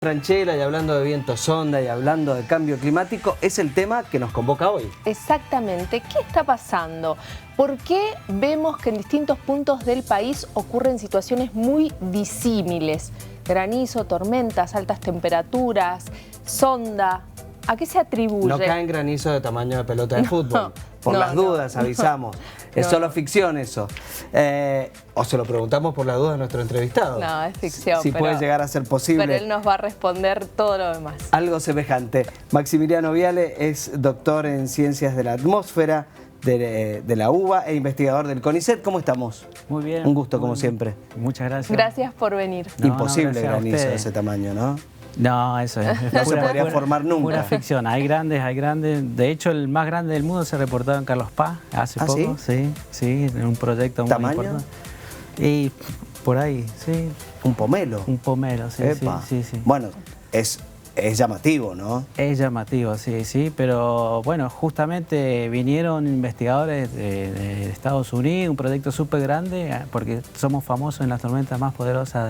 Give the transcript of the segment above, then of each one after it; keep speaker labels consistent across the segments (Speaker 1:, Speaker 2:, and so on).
Speaker 1: Franchella y hablando de viento sonda y hablando de cambio climático, es el tema que nos convoca hoy.
Speaker 2: Exactamente. ¿Qué está pasando? ¿Por qué vemos que en distintos puntos del país ocurren situaciones muy disímiles? Granizo, tormentas, altas temperaturas, sonda. ¿A qué se atribuye?
Speaker 1: No caen granizo de tamaño de pelota de fútbol. Por las dudas, avisamos. Es solo ficción eso. O se lo preguntamos por la duda a nuestro entrevistado.
Speaker 2: No, es ficción.
Speaker 1: Si puede llegar a ser posible.
Speaker 2: Pero él nos va a responder todo lo demás.
Speaker 1: Algo semejante. Maximiliano Viale es doctor en Ciencias de la Atmósfera de la UBA e investigador del CONICET. ¿Cómo estamos?
Speaker 3: Muy bien.
Speaker 1: Un gusto, como siempre.
Speaker 3: Muchas gracias.
Speaker 2: Gracias por venir.
Speaker 1: Imposible granizo de ese tamaño, ¿no?
Speaker 3: No, eso es.
Speaker 1: No se podría formar nunca.
Speaker 3: Pura ficción. Hay grandes, hay grandes. De hecho, el más grande del mundo se reportó en Carlos Paz hace poco.
Speaker 1: ¿Sí?
Speaker 3: Sí, en un proyecto muy
Speaker 1: ¿Tamaño?
Speaker 3: importante. Y por ahí, sí.
Speaker 1: Un pomelo.
Speaker 3: Un pomelo, sí,
Speaker 1: Epa.
Speaker 3: sí.
Speaker 1: Bueno, es llamativo, ¿no?
Speaker 3: Es llamativo, sí, pero bueno, justamente vinieron investigadores de Estados Unidos, un proyecto súper grande, porque somos famosos en las tormentas más poderosas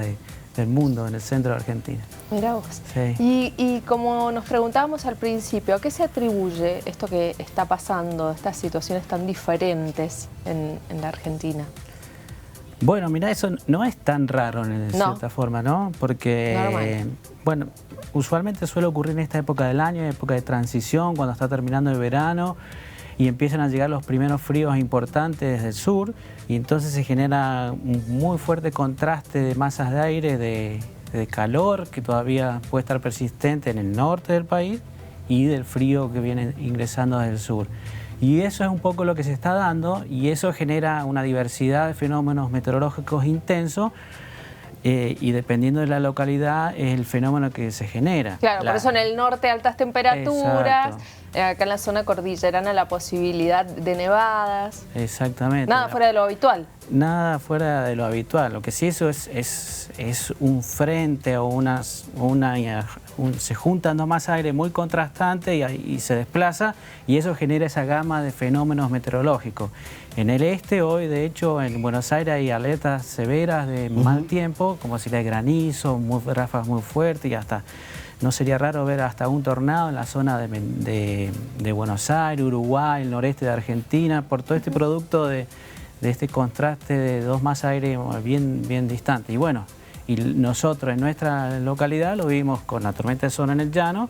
Speaker 3: del mundo, en el centro de Argentina.
Speaker 2: Mirá vos.
Speaker 3: Sí.
Speaker 2: Y como nos preguntábamos al principio, ¿a qué se atribuye esto que está pasando, estas situaciones tan diferentes en la Argentina?
Speaker 3: Bueno, mira, eso no es tan raro en cierta forma, ¿no? Porque, bueno, usualmente suele ocurrir en esta época del año, época de transición, cuando está terminando el verano y empiezan a llegar los primeros fríos importantes desde el sur y entonces se genera un muy fuerte contraste de masas de aire, de calor, que todavía puede estar persistente en el norte del país y del frío que viene ingresando desde el sur. Y eso es un poco lo que se está dando y eso genera una diversidad de fenómenos meteorológicos intensos y dependiendo de la localidad es el fenómeno que se genera.
Speaker 2: Claro, por eso en el norte altas temperaturas, acá en la zona cordillerana la posibilidad de nevadas.
Speaker 3: Exactamente.
Speaker 2: Nada fuera de lo habitual.
Speaker 3: Nada fuera de lo habitual. Lo que sí eso es un frente o se juntan dos masas de aire muy contrastantes y se desplaza y eso genera esa gama de fenómenos meteorológicos. En el este hoy, de hecho, en Buenos Aires hay alertas severas de mal tiempo, como si hay granizo, ráfagas muy fuertes y hasta no sería raro ver hasta un tornado en la zona de Buenos Aires, Uruguay, el noreste de Argentina, por todo este producto de este contraste de dos masas de aire bien distantes. Y bueno, y nosotros en nuestra localidad lo vimos con la tormenta de zona en el llano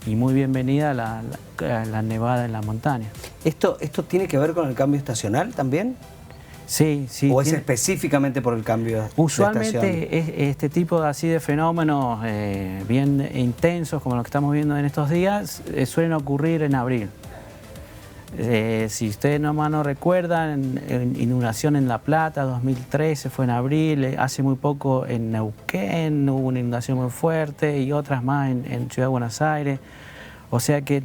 Speaker 3: y muy bienvenida la nevada en la montaña.
Speaker 1: ¿Esto tiene que ver con el cambio estacional también?
Speaker 3: Sí.
Speaker 1: ¿O es específicamente por el cambio de estación?
Speaker 3: Usualmente este tipo así de fenómenos bien intensos como los que estamos viendo en estos días suelen ocurrir en abril. Si ustedes no recuerdan, inundación en La Plata, 2013 fue en abril, hace muy poco en Neuquén hubo una inundación muy fuerte y otras más en Ciudad de Buenos Aires. O sea que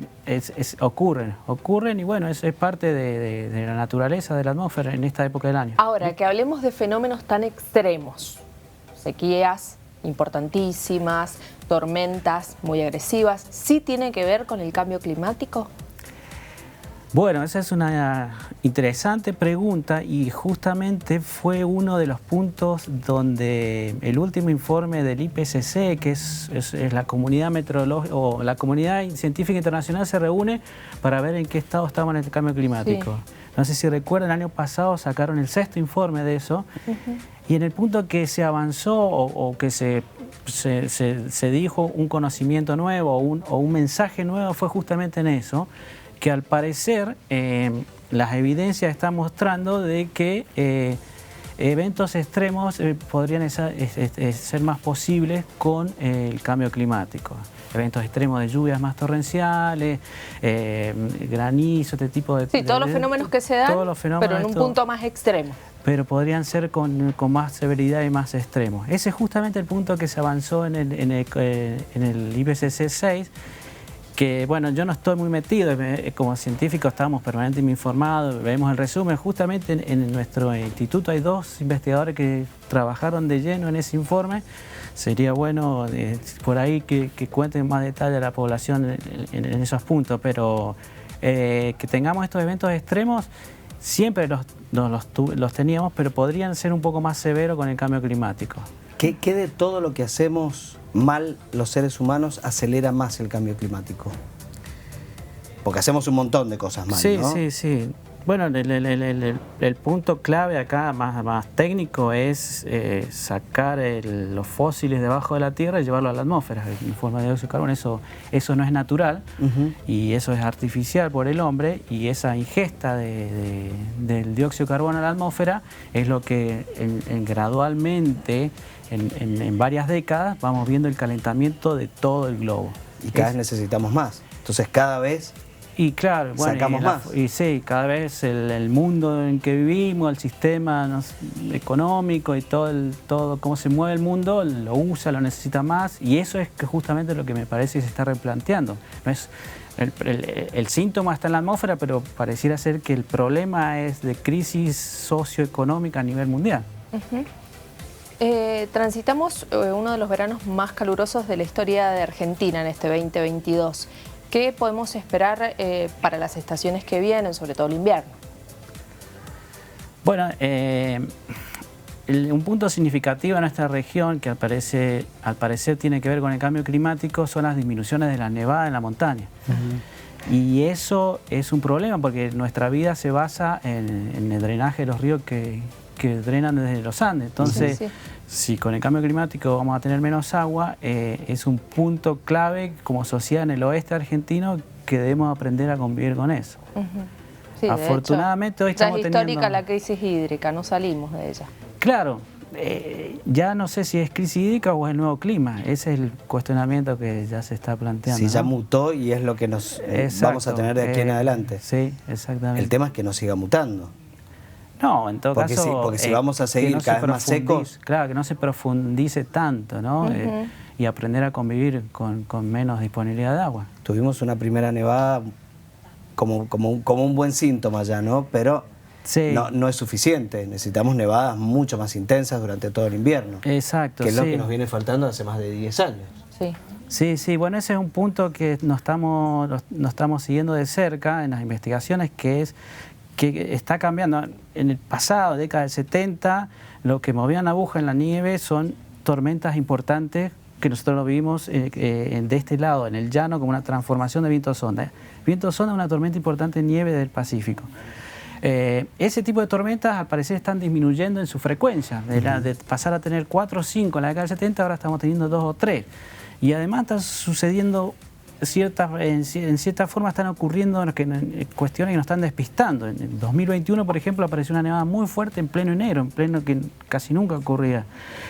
Speaker 3: ocurren y bueno, es parte de la naturaleza de la atmósfera en esta época del año.
Speaker 2: Ahora, que hablemos de fenómenos tan extremos, sequías importantísimas, tormentas muy agresivas, ¿sí tiene que ver con el cambio climático?
Speaker 3: Bueno, esa es una interesante pregunta y justamente fue uno de los puntos donde el último informe del IPCC, que es la comunidad meteorológica o la comunidad científica internacional, se reúne para ver en qué estado estamos en el cambio climático. Sí. No sé si recuerdan, el año pasado sacaron el 6º informe de eso y en el punto que se avanzó o que se dijo un conocimiento nuevo o un mensaje nuevo fue justamente en eso, que al parecer las evidencias están mostrando de que eventos extremos podrían ser más posibles con el cambio climático. Eventos extremos de lluvias más torrenciales, granizo, este tipo de...
Speaker 2: Sí, todos los fenómenos que se dan, pero en un punto más extremo.
Speaker 3: Pero podrían ser con más severidad y más extremos. Ese es justamente el punto que se avanzó en el IPCC 6, que bueno, yo no estoy muy metido, como científico estamos permanentemente informados, vemos el resumen. Justamente en nuestro instituto hay 2 investigadores que trabajaron de lleno en ese informe. Sería bueno por ahí que cuenten más detalle a la población en esos puntos, pero que tengamos estos eventos extremos siempre los teníamos, pero podrían ser un poco más severos con el cambio climático.
Speaker 1: ¿Qué de todo lo que hacemos mal los seres humanos acelera más el cambio climático? Porque hacemos un montón de cosas mal,
Speaker 3: Sí,
Speaker 1: ¿no?
Speaker 3: sí. Bueno, el punto clave acá, más técnico, es sacar los fósiles debajo de la Tierra y llevarlo a la atmósfera en forma de dióxido de carbono. Eso no es natural y eso es artificial por el hombre, y esa ingesta del dióxido de carbono a la atmósfera es lo que gradualmente, en varias décadas, vamos viendo el calentamiento de todo el globo.
Speaker 1: Y cada vez necesitamos más. Entonces cada vez...
Speaker 3: Y claro, bueno,
Speaker 1: sacamos más.
Speaker 3: Y sí, cada vez el mundo en que vivimos, el sistema económico y todo cómo se mueve el mundo, lo usa, lo necesita más, y eso es justamente lo que me parece que se está replanteando. No es, el síntoma está en la atmósfera, pero pareciera ser que el problema es de crisis socioeconómica a nivel mundial.
Speaker 2: Transitamos uno de los veranos más calurosos de la historia de Argentina en este 2022. ¿Qué podemos esperar para las estaciones que vienen, sobre todo el invierno?
Speaker 3: Bueno, un punto significativo en esta región, que al parecer tiene que ver con el cambio climático, son las disminuciones de la nevada en la montaña. Y eso es un problema porque nuestra vida se basa en el drenaje de los ríos que drenan desde los Andes. Entonces, si con el cambio climático vamos a tener menos agua, es un punto clave como sociedad en el oeste argentino que debemos aprender a convivir con eso.
Speaker 2: Sí,
Speaker 3: afortunadamente,
Speaker 2: de hecho,
Speaker 3: hoy estamos
Speaker 2: ya es
Speaker 3: teniendo...
Speaker 2: histórica la crisis hídrica, no salimos de ella.
Speaker 3: Claro, ya no sé si es crisis hídrica o es el nuevo clima. Ese es el cuestionamiento que ya se está planteando.
Speaker 1: Sí,
Speaker 3: ¿no?
Speaker 1: ya mutó y es lo que nos vamos a tener de aquí en adelante.
Speaker 3: Sí, exactamente.
Speaker 1: El tema es que no siga mutando.
Speaker 3: No, en todo caso...
Speaker 1: porque si vamos a seguir cada vez más secos...
Speaker 3: Claro, que no se profundice tanto, ¿no? Y aprender a convivir con menos disponibilidad de agua.
Speaker 1: Tuvimos una primera nevada como un buen síntoma ya, ¿no? Pero no es suficiente. Necesitamos nevadas mucho más intensas durante todo el invierno.
Speaker 3: Exacto,
Speaker 1: que es lo que nos viene faltando hace más de 10 años.
Speaker 3: Sí, bueno, ese es un punto que nos estamos siguiendo de cerca en las investigaciones, que está cambiando. En el pasado, década del 70, lo que movía la aguja en la nieve son tormentas importantes que nosotros lo vivimos de este lado, en el llano, como una transformación de viento sonda. Viento sonda es una tormenta importante en nieve del Pacífico. Ese tipo de tormentas al parecer están disminuyendo en su frecuencia. De pasar a tener 4 o 5 en la década del 70, ahora estamos teniendo 2 o 3. Y además está sucediendo... en cierta forma están ocurriendo cuestiones que nos están despistando. En 2021, por ejemplo, apareció una nevada muy fuerte en pleno enero, en pleno que casi nunca ocurría.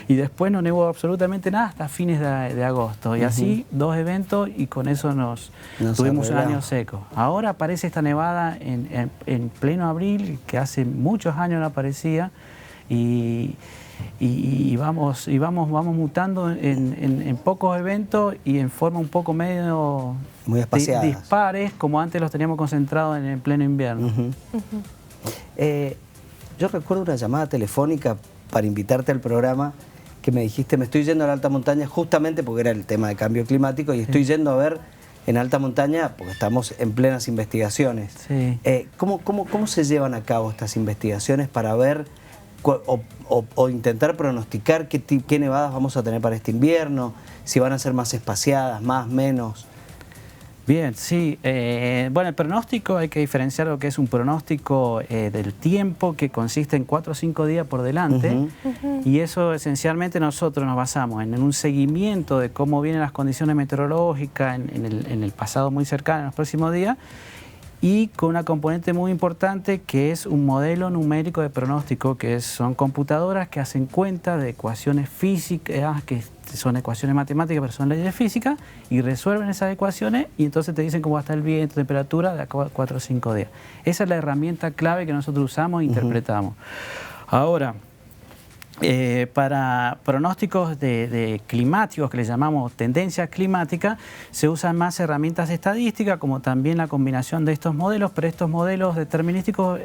Speaker 3: Y después no nevó absolutamente nada hasta fines de agosto. Y así 2 eventos y con eso tuvimos un año seco. Ahora aparece esta nevada en pleno abril, que hace muchos años no aparecía. Y vamos mutando en pocos eventos y en forma un poco medio
Speaker 1: muy espaciadas,
Speaker 3: dispares, como antes los teníamos concentrados en el pleno invierno.
Speaker 1: Yo recuerdo una llamada telefónica para invitarte al programa que me dijiste, me estoy yendo a la alta montaña justamente porque era el tema de cambio climático y estoy yendo a ver en alta montaña porque estamos en plenas investigaciones. ¿Cómo se llevan a cabo estas investigaciones para ver o intentar pronosticar qué nevadas vamos a tener para este invierno, si van a ser más espaciadas, más, menos?
Speaker 3: Bien, sí. Bueno, el pronóstico hay que diferenciar lo que es un pronóstico del tiempo, que consiste en 4 o 5 días por delante, y eso esencialmente nosotros nos basamos en un seguimiento de cómo vienen las condiciones meteorológicas en el pasado muy cercano, en los próximos días, y con una componente muy importante que es un modelo numérico de pronóstico, que son computadoras que hacen cuenta de ecuaciones físicas, que son ecuaciones matemáticas, pero son leyes físicas, y resuelven esas ecuaciones y entonces te dicen cómo va a estar el viento, temperatura de 4 o 5 días. Esa es la herramienta clave que nosotros usamos e interpretamos. Ahora, para pronósticos climáticos, que le llamamos tendencias climáticas, se usan más herramientas estadísticas, como también la combinación de estos modelos, pero estos modelos determinísticos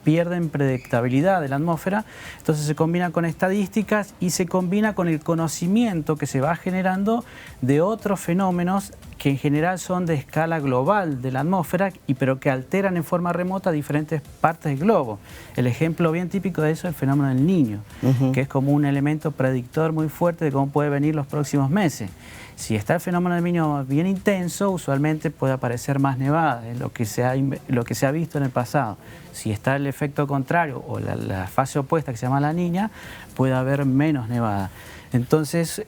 Speaker 3: pierden predictabilidad de la atmósfera, entonces se combina con estadísticas y se combina con el conocimiento que se va generando de otros fenómenos que en general son de escala global de la atmósfera, pero que alteran en forma remota diferentes partes del globo. El ejemplo bien típico de eso es el fenómeno del Niño, que es como un elemento predictor muy fuerte de cómo puede venir los próximos meses. Si está el fenómeno del Niño bien intenso, usualmente puede aparecer más nevada, es lo que se ha visto en el pasado. Si está el efecto contrario o la fase opuesta que se llama la Niña, puede haber menos nevada. Entonces,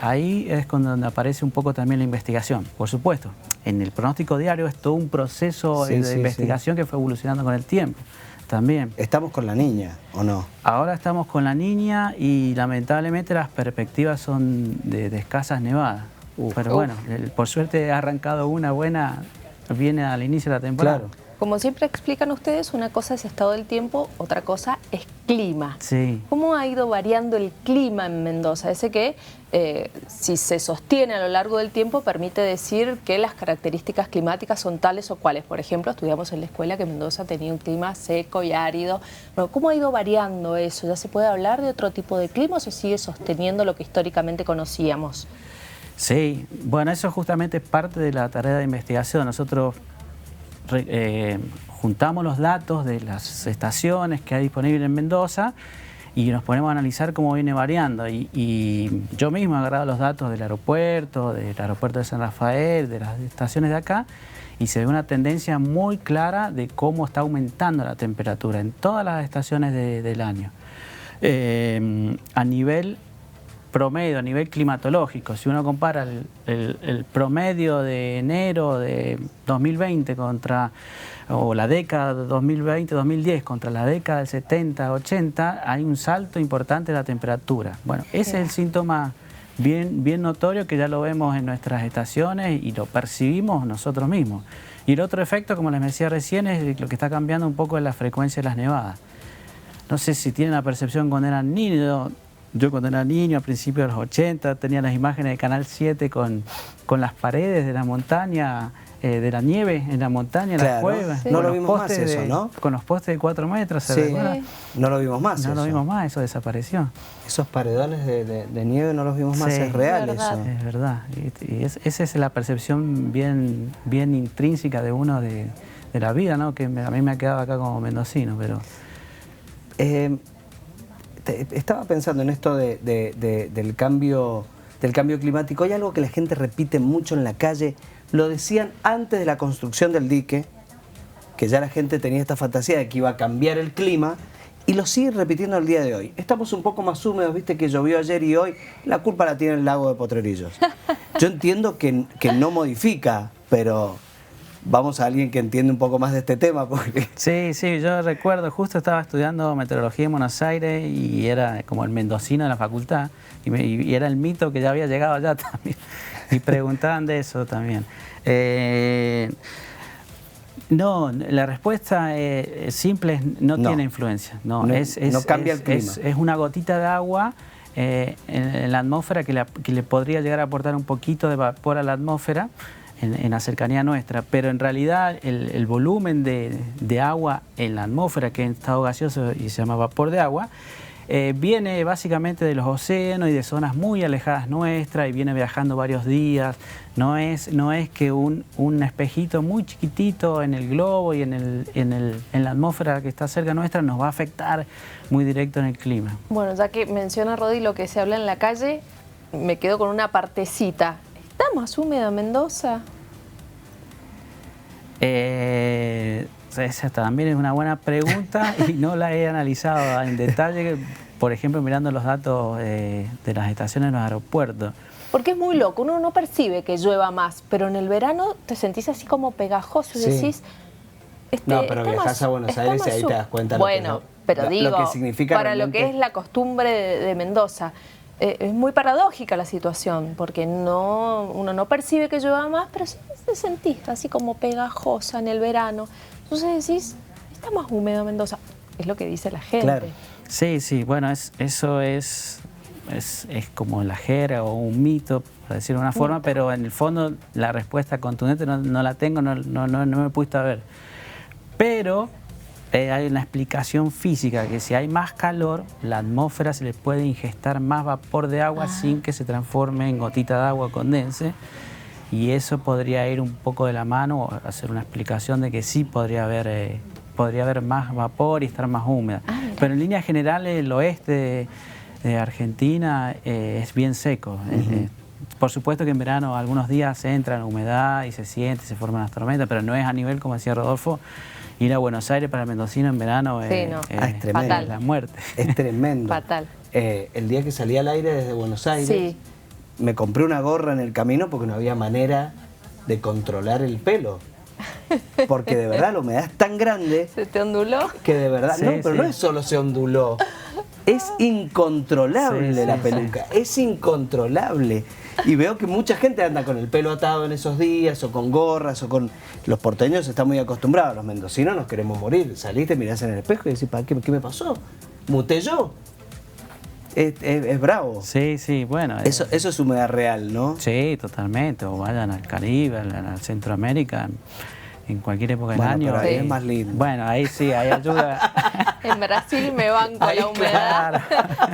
Speaker 3: ahí es donde aparece un poco también la investigación. Por supuesto, en el pronóstico diario es todo un proceso de investigación que fue evolucionando con el tiempo también.
Speaker 1: ¿Estamos con la Niña o no?
Speaker 3: Ahora estamos con la Niña y lamentablemente las perspectivas son de escasas nevadas. Pero bueno, por suerte ha arrancado una buena, viene al inicio de la temporada.
Speaker 1: Claro.
Speaker 2: Como siempre explican ustedes, una cosa es estado del tiempo, otra cosa es clima.
Speaker 3: Sí.
Speaker 2: ¿Cómo ha ido variando el clima en Mendoza? Ese que, si se sostiene a lo largo del tiempo, permite decir que las características climáticas son tales o cuales. Por ejemplo, estudiamos en la escuela que Mendoza tenía un clima seco y árido. Bueno, ¿cómo ha ido variando eso? ¿Ya se puede hablar de otro tipo de clima o se sigue sosteniendo lo que históricamente conocíamos?
Speaker 3: Sí, bueno, eso justamente es parte de la tarea de investigación. Nosotros juntamos los datos de las estaciones que hay disponibles en Mendoza y nos ponemos a analizar cómo viene variando. Y yo mismo he agarrado los datos del aeropuerto de San Rafael, de las estaciones de acá, y se ve una tendencia muy clara de cómo está aumentando la temperatura en todas las estaciones del año. A nivel promedio, a nivel climatológico, si uno compara el promedio de enero de 2020 o la década de 2020-2010 contra la década del 70-80, hay un salto importante de la temperatura. Bueno, ese es el síntoma bien notorio que ya lo vemos en nuestras estaciones y lo percibimos nosotros mismos. Y el otro efecto, como les decía recién, es lo que está cambiando un poco es la frecuencia de las nevadas. No sé si tienen la percepción cuando eran niños. Yo cuando era niño, a principios de los 80, tenía las imágenes de Canal 7 con las paredes de la montaña, de la nieve en la montaña, en las cuevas.
Speaker 1: Sí. No lo vimos más eso, ¿no?
Speaker 3: Con los postes de 4 metros, ¿se recuerda?
Speaker 1: No lo vimos más.
Speaker 3: No lo vimos más, eso desapareció.
Speaker 1: Esos paredones de nieve no los vimos más, es real eso.
Speaker 3: Es verdad. Y esa es la percepción bien intrínseca de uno de la vida, ¿no? Que a mí me ha quedado acá como mendocino, pero...
Speaker 1: Estaba pensando en esto del cambio climático. Hay algo que la gente repite mucho en la calle. Lo decían antes de la construcción del dique, que ya la gente tenía esta fantasía de que iba a cambiar el clima, y lo siguen repitiendo al día de hoy. Estamos un poco más húmedos, viste que llovió ayer y hoy. La culpa la tiene el lago de Potrerillos. Yo entiendo que no modifica, pero... Vamos a alguien que entiende un poco más de este tema. Porque...
Speaker 3: Sí, yo recuerdo, justo estaba estudiando meteorología en Buenos Aires y era como el mendocino de la facultad y era el mito que ya había llegado allá también y preguntaban de eso también. No, la respuesta simple es no tiene influencia. No
Speaker 1: cambia el clima.
Speaker 3: Es una gotita de agua en la atmósfera que le podría llegar a aportar un poquito de vapor a la atmósfera en la cercanía nuestra, pero en realidad el volumen de agua en la atmósfera, que es en estado gaseoso y se llama vapor de agua, viene básicamente de los océanos y de zonas muy alejadas nuestras y viene viajando varios días. No es que un espejito muy chiquitito en el globo y en la atmósfera que está cerca nuestra nos va a afectar muy directo en el clima.
Speaker 2: Bueno, ya que menciona Rodi lo que se habla en la calle, me quedo con una partecita. ¿Está más húmeda Mendoza?
Speaker 3: Esa también es una buena pregunta y no la he analizado en detalle, por ejemplo, mirando los datos de las estaciones de los aeropuertos.
Speaker 2: Porque es muy loco, uno no percibe que llueva más, pero en el verano te sentís así como pegajoso y decís...
Speaker 1: No, pero viajás a Buenos Aires y ahí te das cuenta lo que significa
Speaker 2: para
Speaker 1: realmente...
Speaker 2: lo que es la costumbre de Mendoza. Es muy paradójica la situación, porque uno no percibe que llueva más, pero sí te sentís así como pegajosa en el verano. Entonces decís, está más húmedo Mendoza. Es lo que dice la gente.
Speaker 1: Claro.
Speaker 3: Sí, bueno, eso es como la jerga o un mito, por decirlo de una forma, pero en el fondo la respuesta contundente no la tengo, no me he puesto a ver. Pero... hay una explicación física, que si hay más calor, la atmósfera se le puede ingestar más vapor de agua sin que se transforme en gotita de agua o condense. y eso podría ir un poco de la mano, hacer una explicación de que sí podría haber más vapor y estar más húmeda. Pero en líneas generales el oeste de Argentina es bien seco. Por supuesto que en verano algunos días entra la humedad y se siente, se forman las tormentas, pero no es a nivel, como decía Rodolfo, ir a Buenos Aires para el mendocino en verano es
Speaker 1: tremendo.
Speaker 3: La muerte.
Speaker 1: Es tremendo.
Speaker 2: Fatal.
Speaker 1: El día que salí al aire desde Buenos Aires, me compré una gorra en el camino porque no había manera de controlar el pelo. Porque de verdad la humedad es tan grande.
Speaker 2: ¿Se te onduló?
Speaker 1: Que de verdad,
Speaker 3: Sí,
Speaker 1: no, pero
Speaker 3: sí.
Speaker 1: no es solo se onduló. Es incontrolable la peluca, es incontrolable. Y veo que mucha gente anda con el pelo atado en esos días, o con gorras, o con... Los porteños están muy acostumbrados, los mendocinos nos queremos morir. Saliste, mirás en el espejo y decís, ¿qué me pasó? ¿Muté yo? Es bravo.
Speaker 3: Sí, sí, bueno.
Speaker 1: Eso es humedad real, ¿no?
Speaker 3: Sí, totalmente. O vayan al Caribe, al Centroamérica, en cualquier época del
Speaker 1: Bueno,
Speaker 3: año.
Speaker 1: pero ahí es más lindo.
Speaker 3: Bueno, ahí sí, ahí ayuda.
Speaker 2: En Brasil me banco
Speaker 3: Ahí,
Speaker 2: la humedad,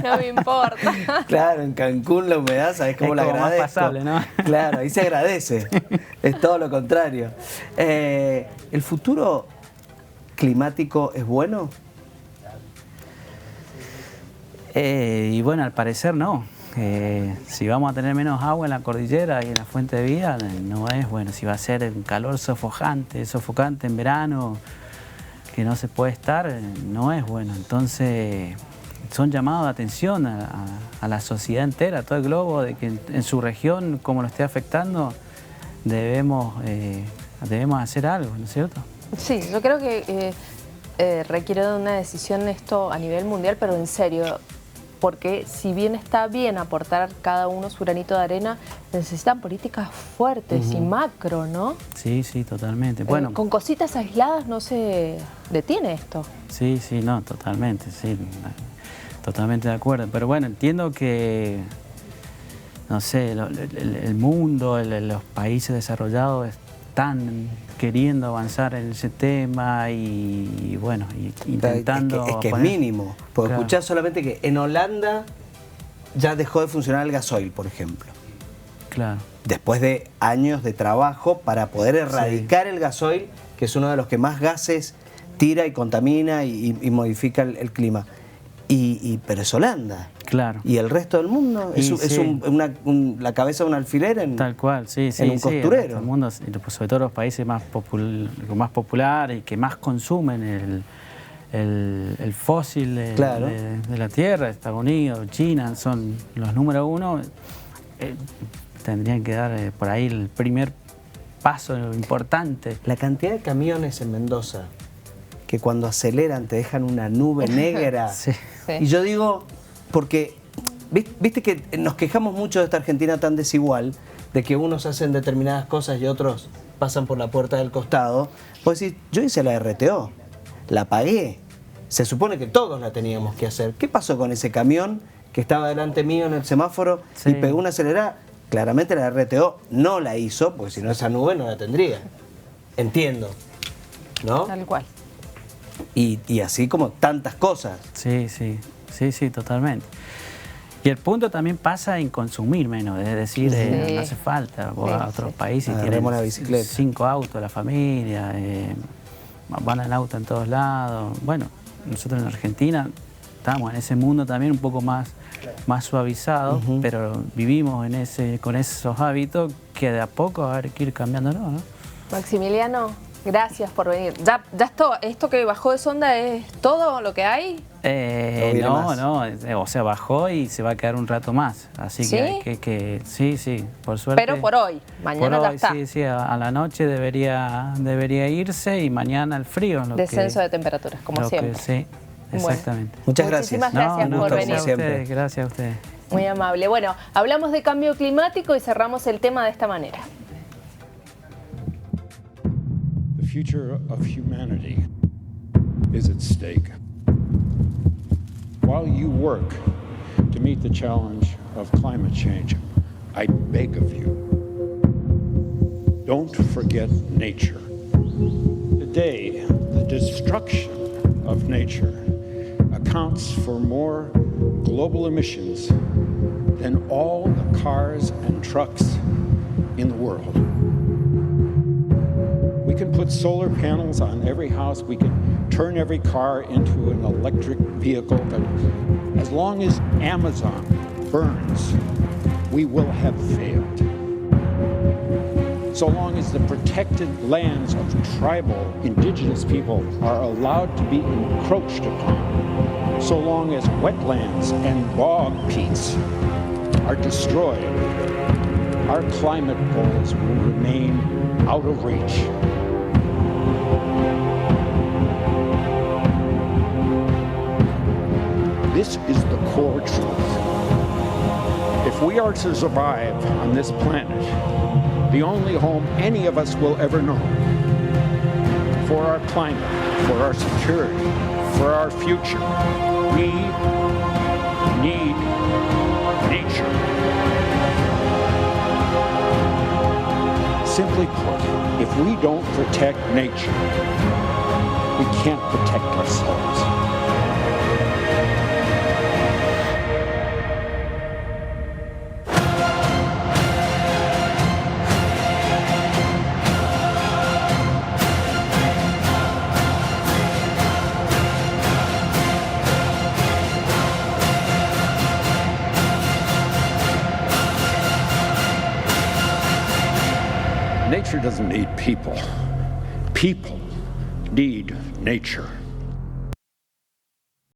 Speaker 2: no me importa.
Speaker 1: Claro, en Cancún la humedad, ¿sabes cómo
Speaker 3: Es
Speaker 1: la
Speaker 3: como más
Speaker 1: agradezco?
Speaker 3: pasable, ¿no?
Speaker 1: Claro, ahí se agradece. Es todo lo contrario. ¿El futuro climático es bueno?
Speaker 3: Y bueno, al parecer no. Si vamos a tener menos agua en la cordillera y en la fuente de vida, no es bueno. Si va a ser un calor sofocante en verano, que no se puede estar, no es bueno. Entonces, son llamados de atención a la sociedad entera, a todo el globo, de que en su región, como lo esté afectando, debemos hacer algo, ¿no es cierto?
Speaker 2: Sí, yo creo que requiere de una decisión esto a nivel mundial, pero en serio. Porque si bien está bien aportar cada uno su granito de arena, necesitan políticas fuertes y macro, ¿no?
Speaker 3: Sí, sí, totalmente. Bueno,
Speaker 2: con cositas aisladas no se detiene esto.
Speaker 3: sí, sí, no, totalmente, sí, totalmente de acuerdo. Pero bueno, entiendo que, no sé, el mundo, los países desarrollados están queriendo avanzar en ese tema y bueno, intentando...
Speaker 1: Es que es
Speaker 3: poner...
Speaker 1: mínimo, porque
Speaker 3: Claro.
Speaker 1: escuchás solamente que en Holanda ya dejó de funcionar el gasoil, por ejemplo.
Speaker 3: Claro.
Speaker 1: Después de años de trabajo para poder erradicar el gasoil, que es uno de los que más gases tira y contamina y modifica el clima. Pero es Holanda.
Speaker 3: Claro.
Speaker 1: Y el resto del mundo es
Speaker 3: sí.
Speaker 1: la cabeza de un alfiler en,
Speaker 3: Tal cual, sí, sí.
Speaker 1: en un costurero.
Speaker 3: El mundo, sobre todo los países más populares y que más consumen el fósil de la Tierra, Estados Unidos, China, son los número uno. Tendrían que dar por ahí el primer paso importante.
Speaker 1: La cantidad de camiones en Mendoza que cuando aceleran te dejan una nube negra.
Speaker 3: Sí.
Speaker 2: Sí.
Speaker 1: Y yo digo, porque viste que nos quejamos mucho de esta Argentina tan desigual, de que unos hacen determinadas cosas y otros pasan por la puerta del costado. Vos decís, yo hice la RTO, la pagué. Se supone que todos la teníamos que hacer. ¿Qué pasó con ese camión que estaba delante mío en el semáforo y pegó una acelerada? Claramente la RTO no la hizo, porque si no esa nube no la tendría. Entiendo, ¿no?
Speaker 2: Tal cual.
Speaker 1: Y así como tantas cosas.
Speaker 3: Sí, sí, sí, sí, totalmente. Y el punto también pasa en consumir menos, es decir,
Speaker 2: Sí.
Speaker 3: no hace falta. Vos
Speaker 2: Sí,
Speaker 3: a otros
Speaker 2: sí.
Speaker 3: países tienen
Speaker 1: Agarremos la bicicleta.
Speaker 3: 5 autos, la familia, van en auto en todos lados. Bueno, nosotros en Argentina estamos en ese mundo también un poco más suavizado, pero vivimos con esos hábitos que de a poco va a haber que ir cambiándolo, ¿no?
Speaker 2: Maximiliano, gracias por venir. ¿Ya esto que bajó de sonda es todo lo que hay?
Speaker 3: No, o sea, bajó y se va a quedar un rato más. Así
Speaker 2: ¿Sí?
Speaker 3: que sí, por suerte.
Speaker 2: Pero por hoy, mañana
Speaker 3: por
Speaker 2: ya
Speaker 3: hoy,
Speaker 2: está.
Speaker 3: Sí, a la noche debería irse y mañana el frío.
Speaker 2: Descenso de temperaturas, como siempre.
Speaker 3: Sí, exactamente.
Speaker 2: Bueno,
Speaker 1: Muchas gracias.
Speaker 2: muchísimas gracias por venir.
Speaker 3: Gracias a ustedes.
Speaker 2: Muy amable. Bueno, hablamos de cambio climático y cerramos el tema de esta manera.
Speaker 4: The future of humanity is at stake. While you work to meet the challenge of climate change, I beg of you, don't forget nature. Today, the destruction of nature accounts for more global emissions than all the cars and trucks in the world. We can put solar panels on every house. We can turn every car into an electric vehicle. But as long as Amazon burns, we will have failed. So long as the protected lands of tribal, indigenous people are allowed to be encroached upon, so long as wetlands and bog peats are destroyed, our climate goals will remain out of reach. This is the core truth. If we are to survive on this planet, the only home any of us will ever know, for our climate, for our security, for our future, we need nature. Simply put, if we don't protect nature, we can't protect ourselves. Nature doesn't need people. People need nature.